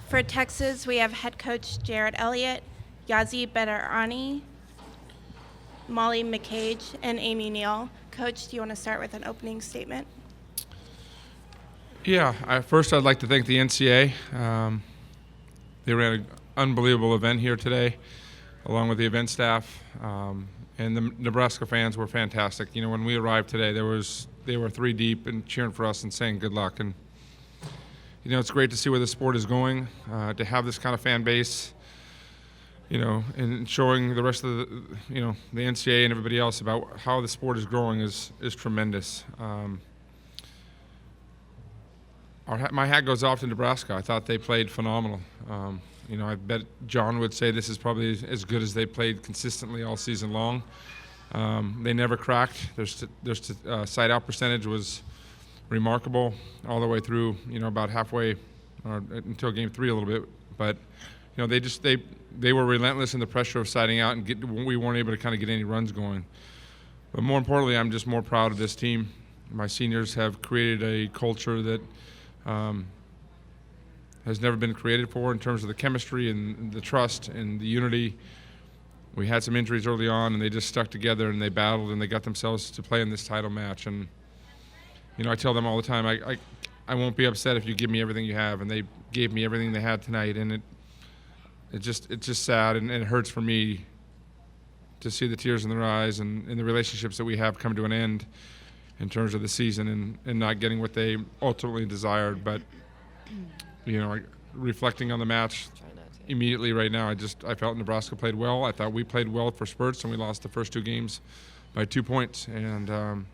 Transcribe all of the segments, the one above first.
For Texas, we have head coach Jared Elliott, Yazi Bedarani, Molly McCage, and Amy Neal. Coach, do you want to start with an opening statement? Yeah, first I'd like to thank the NCAA. They ran an unbelievable event here today, along with the event staff. And the Nebraska fans were fantastic. You know, when we arrived today, they were 3 deep and cheering for us and saying good luck. And you know, it's great to see where the sport is going. To have this kind of fan base, you know, and showing the rest of the, you know, the NCAA and everybody else about how the sport is growing is tremendous. My hat goes off to Nebraska. I thought they played phenomenal. You know, I bet John would say this is probably as good as they played consistently all season long. They never cracked. Their side-out percentage was remarkable all the way through, you know, about halfway or until game 3 a little bit. But, you know, they were relentless in the pressure of siding out, and we weren't able to kind of get any runs going. But more importantly, I'm just more proud of this team. My seniors have created a culture that has never been created for in terms of the chemistry and the trust and the unity. We had some injuries early on, and they just stuck together and they battled and they got themselves to play in this title match. And you know, I tell them all the time, I won't be upset if you give me everything you have, and they gave me everything they had tonight. And it's just sad, and it hurts for me to see the tears in their eyes and the relationships that we have come to an end in terms of the season and not getting what they ultimately desired. But you know, reflecting on the match immediately right now, I felt Nebraska played well. I thought we played well for spurts, and we lost the first 2 games by 2 points. And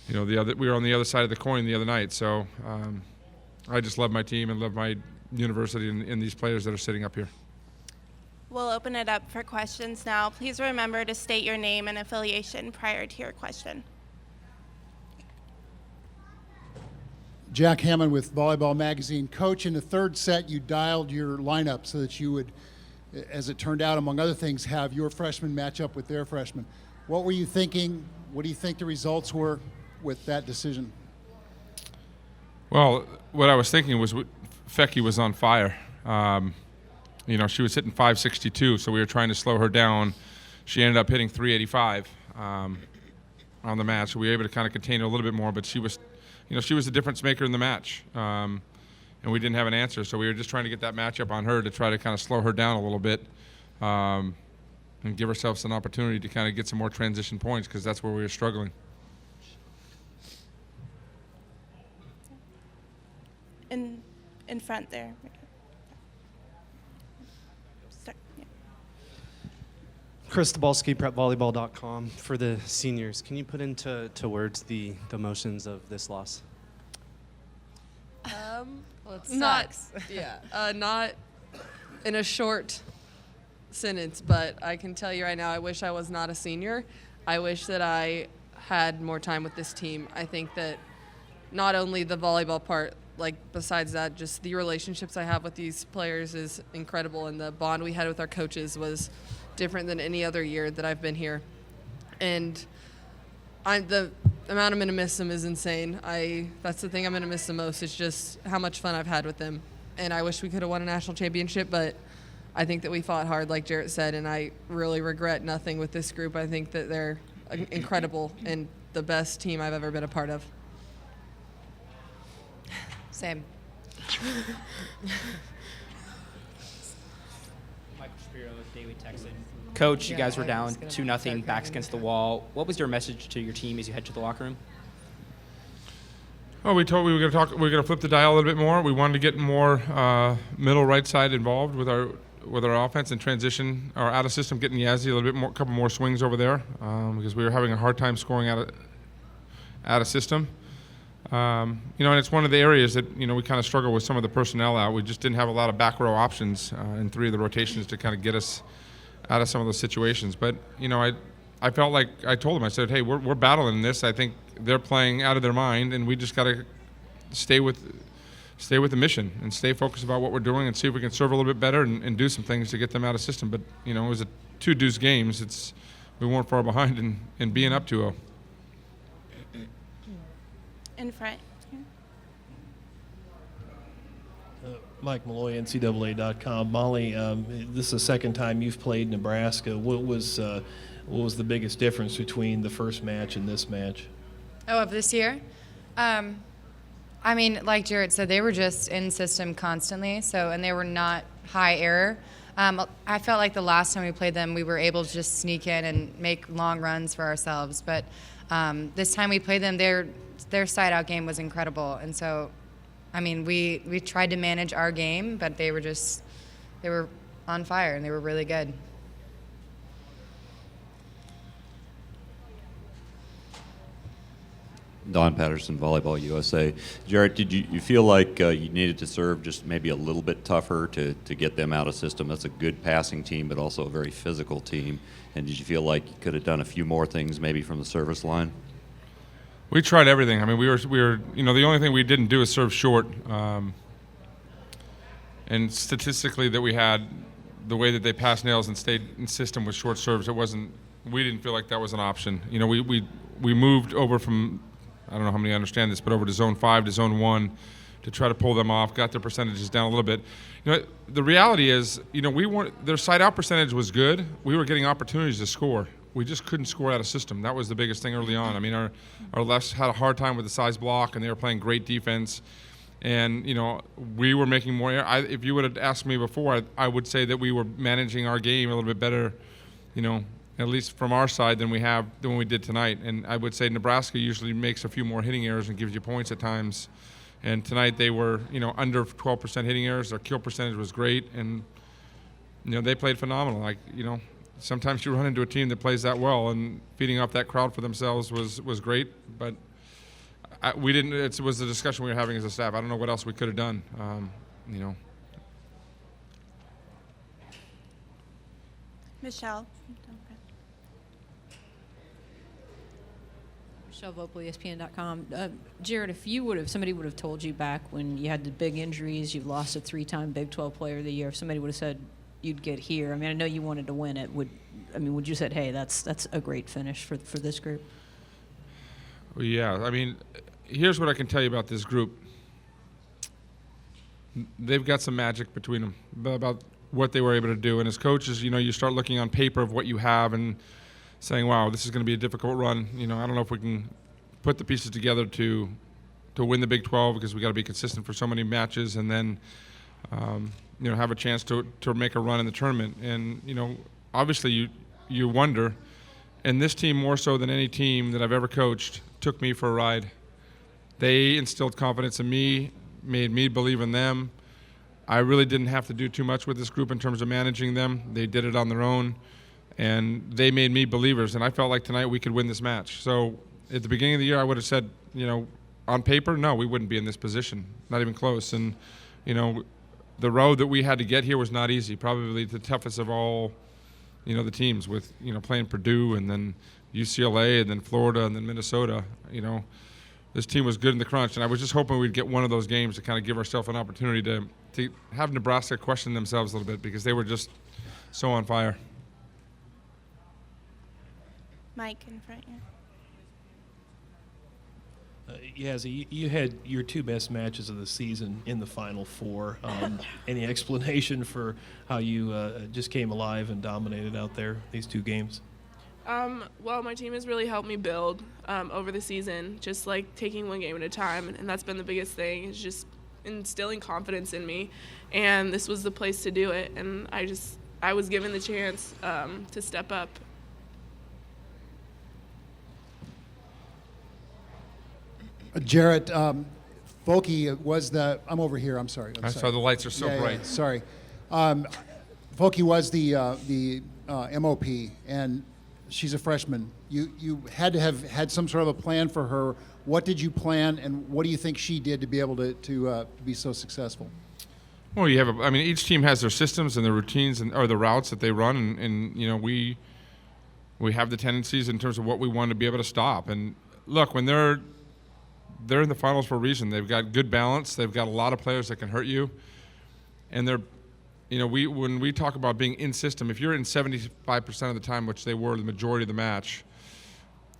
you know, we were on the other side of the coin the other night. So I just love my team and love my university and these players that are sitting up here. We'll open it up for questions now. Please remember to state your name and affiliation prior to your question. Jack Hammond with Volleyball Magazine. Coach, in the 3rd set, you dialed your lineup so that you would, as it turned out, among other things, have your freshmen match up with their freshmen. What were you thinking? What do you think the results were with that decision? Well, what I was thinking was Fecky was on fire. You know, she was hitting 562, so we were trying to slow her down. She ended up hitting 385 on the match, so we were able to kind of contain her a little bit more, but she was, you know, she was the difference maker in the match, and we didn't have an answer. So we were just trying to get that matchup on her to try to kind of slow her down a little bit and give ourselves an opportunity to kind of get some more transition points, because that's where we were struggling. In front there. Chris Tobolski, prepvolleyball.com. For the seniors, can you put into words the emotions of this loss? Well, it sucks. Not in a short sentence, but I can tell you right now, I wish I was not a senior. I wish that I had more time with this team. I think that not only the volleyball part, like besides that, just the relationships I have with these players is incredible, and the bond we had with our coaches was different than any other year that I've been here. And the amount I'm going to miss them is insane. That's the thing I'm going to miss the most, is just how much fun I've had with them. And I wish we could have won a national championship, but I think that we fought hard, like Jarrett said, and I really regret nothing with this group. I think that they're incredible and the best team I've ever been a part of. Same. Michael Shapiro with Daily Texan. Coach, you guys were down 2-0, backs against the wall. What was your message to your team as you head to the locker room? Well, we were going to flip the dial a little bit more. We wanted to get more middle right side involved with our offense and transition, or out of system, getting Yazzie a little bit more, couple more swings over there, because we were having a hard time scoring out of system. You know, and it's one of the areas that, you know, we kind of struggle with some of the personnel out. We just didn't have a lot of back row options in 3 of the rotations to kind of get us out of some of those situations. But, you know, I felt like I told them, I said, hey, we're battling this. I think they're playing out of their mind, and we just got to stay with the mission and stay focused about what we're doing and see if we can serve a little bit better and do some things to get them out of system. But, you know, it was a 2 deuce games. We weren't far behind in being up 2-0. In front. Mike Malloy, NCAA.com. Molly, this is the second time you've played Nebraska. What was the biggest difference between the first match and this match? Oh, of this year? I mean, like Jarrett said, they were just in system constantly, and they were not high error. I felt like the last time we played them, we were able to just sneak in and make long runs for ourselves. But this time we played them, their side-out game was incredible. And so, I mean, we tried to manage our game, but they were on fire, and they were really good. Don Patterson, Volleyball USA. Jarrett, did you feel like you needed to serve just maybe a little bit tougher to get them out of system? That's a good passing team, but also a very physical team. And did you feel like you could have done a few more things maybe from the service line? We tried everything. I mean, we were the only thing we didn't do is serve short. And statistically that we had, the way that they passed nails and stayed in system with short serves, we didn't feel like that was an option. We moved over from, I don't know how many understand this, but over to zone 5 to zone 1 to try to pull them off, got their percentages down a little bit. The reality is, their side out percentage was good. We were getting opportunities to score. We just couldn't score out of system. That was the biggest thing early on. I mean, our lefts had a hard time with the size block, and they were playing great defense. And, we were making more. If you would have asked me before, I would say that we were managing our game a little bit better, at least from our side than we did tonight. And I would say Nebraska usually makes a few more hitting errors and gives you points at times. And tonight they were, under 12% hitting errors. Their kill percentage was great, and they played phenomenal. Sometimes you run into a team that plays that well, and feeding off that crowd for themselves was great. But we didn't. It was the discussion we were having as a staff. I don't know what else we could have done. Michelle. Michelle Vopel, ESPN.com. Jared, if somebody would have told you back when you had the big injuries, you lost a 3-time Big 12 Player of the Year, if somebody would have said you'd get here, I mean, I know you wanted to win it. Would you said, hey, that's a great finish for this group? Well, yeah. I mean, here's what I can tell you about this group. They've got some magic between them about what they were able to do. And as coaches, you start looking on paper of what you have and saying, wow, this is going to be a difficult run. I don't know if we can put the pieces together to win the Big 12 because we got to be consistent for so many matches, and then have a chance to make a run in the tournament. And obviously you wonder, and this team more so than any team that I've ever coached took me for a ride. They instilled confidence in me, made me believe in them. I really didn't have to do too much with this group in terms of managing them. They did it on their own. And they made me believers, and I felt like tonight we could win this match. So at the beginning of the year, I would have said, on paper, no, we wouldn't be in this position, not even close. And, the road that we had to get here was not easy, probably the toughest of all, the teams with, playing Purdue and then UCLA and then Florida and then Minnesota. This team was good in the crunch, and I was just hoping we'd get one of those games to kind of give ourselves an opportunity to have Nebraska question themselves a little bit because they were just so on fire. Mike in front here. Yazzie, you had your 2 best matches of the season in the Final Four. Any explanation for how you just came alive and dominated out there these 2 games? Well, my team has really helped me build over the season, just like taking one game at a time, and that's been the biggest thing, is just instilling confidence in me, and this was the place to do it, and I was given the chance to step up. Jarrett, Folke was I'm over here, I'm sorry. I saw the lights are so bright. Yeah, sorry. Folke was the MOP, and she's a freshman. You had to have had some sort of a plan for her. What did you plan, and what do you think she did to be able to be so successful? Well, each team has their systems and their routines or the routes that they run, and we have the tendencies in terms of what we want to be able to stop. And look, when they're in the finals for a reason. They've got good balance. They've got a lot of players that can hurt you, and they're, when we talk about being in system, if you're in 75% of the time, which they were the majority of the match,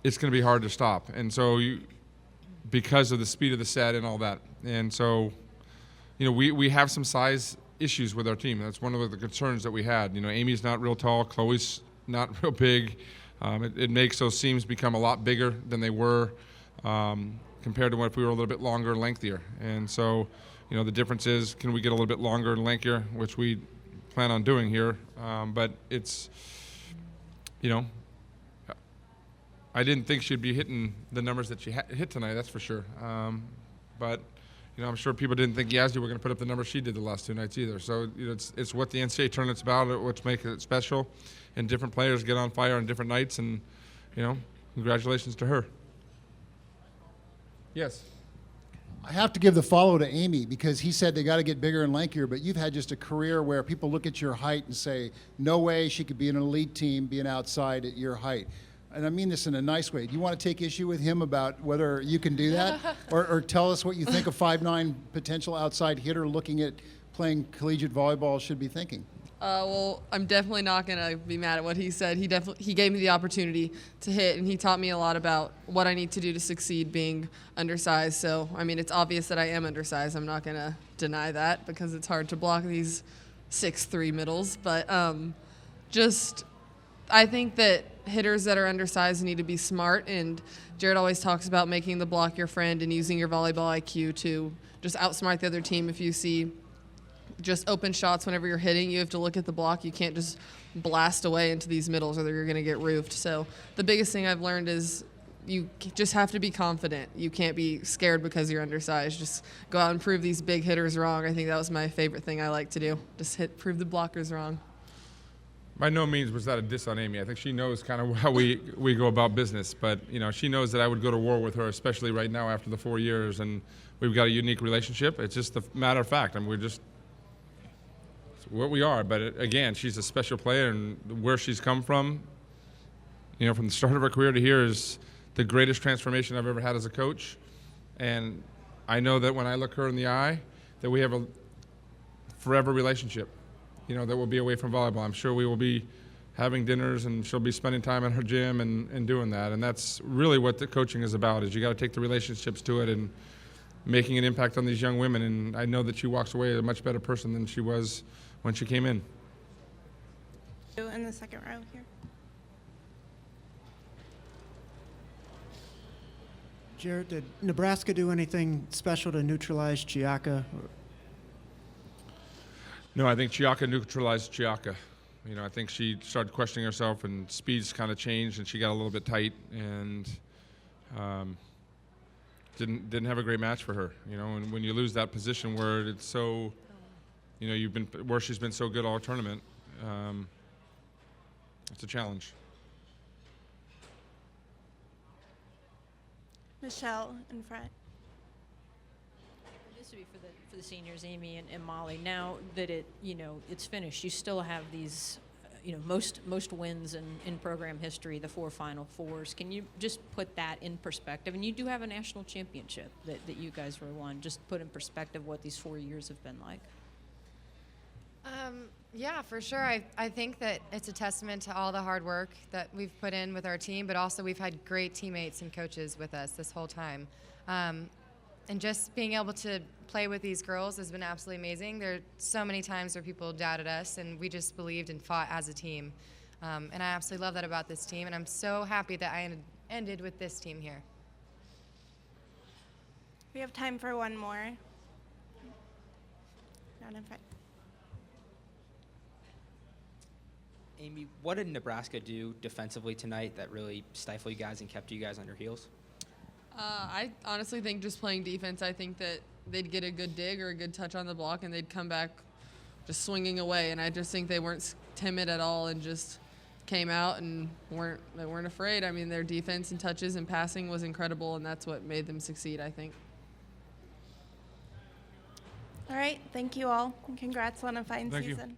it's going to be hard to stop. And so because of the speed of the set and all that, and so we have some size issues with our team. That's one of the concerns that we had. Amy's not real tall, Chloe's not real big. It makes those seams become a lot bigger than they were compared to if we were a little bit longer and lengthier. And so, the difference is, can we get a little bit longer and lankier, which we plan on doing here. But it's, I didn't think she'd be hitting the numbers that she hit tonight, that's for sure. But I'm sure people didn't think Yazzie were going to put up the numbers she did the last 2 nights either. So it's what the NCAA tournament's about, which makes it special, and different players get on fire on different nights, and congratulations to her. Yes. I have to give the follow to Amy, because he said they got to get bigger and lankier, but you've had just a career where people look at your height and say, no way she could be in an elite team being outside at your height. And I mean this in a nice way. Do you want to take issue with him about whether you can do that? or tell us what you think a 5'9" potential outside hitter looking at playing collegiate volleyball should be thinking? Well, I'm definitely not going to be mad at what he said. He gave me the opportunity to hit, and he taught me a lot about what I need to do to succeed being undersized. So, it's obvious that I am undersized. I'm not going to deny that, because it's hard to block these 6'3" middles. But I think that hitters that are undersized need to be smart, and Jared always talks about making the block your friend and using your volleyball IQ to just outsmart the other team. If you see just open shots whenever you're hitting, you have to look at the block. You can't just blast away into these middles, or you're going to get roofed. So the biggest thing I've learned is you just have to be confident. You can't be scared because you're undersized. Just go out and prove these big hitters wrong. I think that was my favorite thing I like to do. Just prove the blockers wrong. By no means was that a diss on Amy. I think she knows kind of how we go about business. But, she knows that I would go to war with her, especially right now after the 4 years. And we've got a unique relationship. It's just a matter of fact. We're just what we are. But, again, she's a special player. And where she's come from, from the start of her career to here is the greatest transformation I've ever had as a coach. And I know that when I look her in the eye, that we have a forever relationship. That we'll be away from volleyball. I'm sure we will be having dinners, and she'll be spending time in her gym and doing that. And that's really what the coaching is about, is you got to take the relationships to it and making an impact on these young women. And I know that she walks away a much better person than she was when she came in. In the second row here. Jared, did Nebraska do anything special to neutralize Chiaka? No, I think Chiaka neutralized Chiaka. I think she started questioning herself, and speeds kind of changed, and she got a little bit tight, and didn't have a great match for her. And when you lose that position where it's so, where she's been so good all tournament, it's a challenge. Michelle in front. This would be for the seniors, Amy and Molly. Now that it's finished, you still have these, most wins in program history, the 4 Final Fours. Can you just put that in perspective? And you do have a national championship that you guys were won. Just put in perspective what these 4 years have been like. Yeah, for sure. I think that it's a testament to all the hard work that we've put in with our team, but also we've had great teammates and coaches with us this whole time. And just being able to play with these girls has been absolutely amazing. There are so many times where people doubted us, and we just believed and fought as a team. And I absolutely love that about this team, and I'm so happy that I ended with this team here. We have time for one more. Down in front. Amy, what did Nebraska do defensively tonight that really stifled you guys and kept you guys on your heels? I honestly think just playing defense, I think that they'd get a good dig or a good touch on the block, and they'd come back just swinging away. And I just think they weren't timid at all and just came out and weren't afraid. Their defense and touches and passing was incredible, and that's what made them succeed, I think. All right. Thank you all. And congrats on a fine Thank you. season.